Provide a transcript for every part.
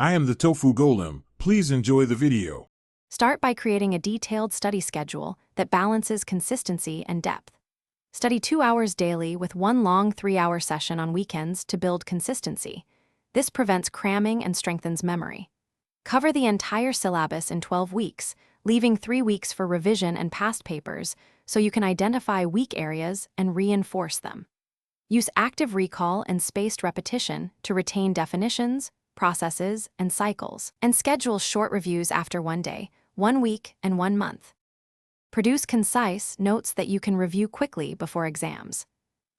I am the Tofu Golem. Please enjoy the video. Start by creating a detailed study schedule that balances consistency and depth. Study 2 hours daily with one long 3-hour session on weekends to build consistency. This prevents cramming and strengthens memory. Cover the entire syllabus in 12 weeks, leaving 3 weeks for revision and past papers so you can identify weak areas and reinforce them. Use active recall and spaced repetition to retain definitions, processes, and cycles, and schedule short reviews after 1 day, 1 week, and 1 month. Produce concise notes that you can review quickly before exams.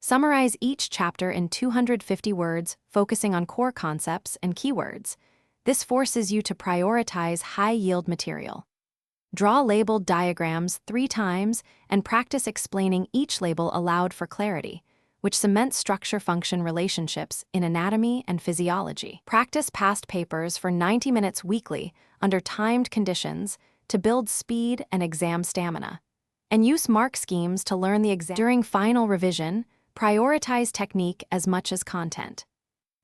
Summarize each chapter in 250 words, focusing on core concepts and keywords. This forces you to prioritize high-yield material. Draw labeled diagrams 3 times and practice explaining each label aloud for clarity, which cements structure-function relationships in anatomy and physiology. Practice past papers for 90 minutes weekly under timed conditions to build speed and exam stamina. And use mark schemes to learn the exam. During final revision, prioritize technique as much as content.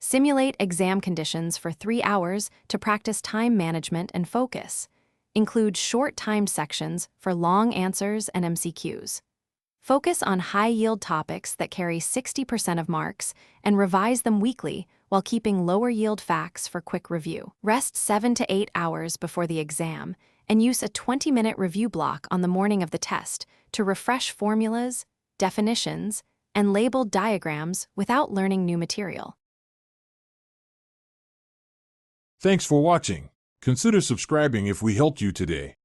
Simulate exam conditions for 3 hours to practice time management and focus. Include short timed sections for long answers and MCQs. Focus on high-yield topics that carry 60% of marks and revise them weekly while keeping lower-yield facts for quick review. Rest 7 to 8 hours before the exam and use a 20-minute review block on the morning of the test to refresh formulas, definitions, and labeled diagrams without learning new material. Thanks for watching. Consider subscribing if we helped you today.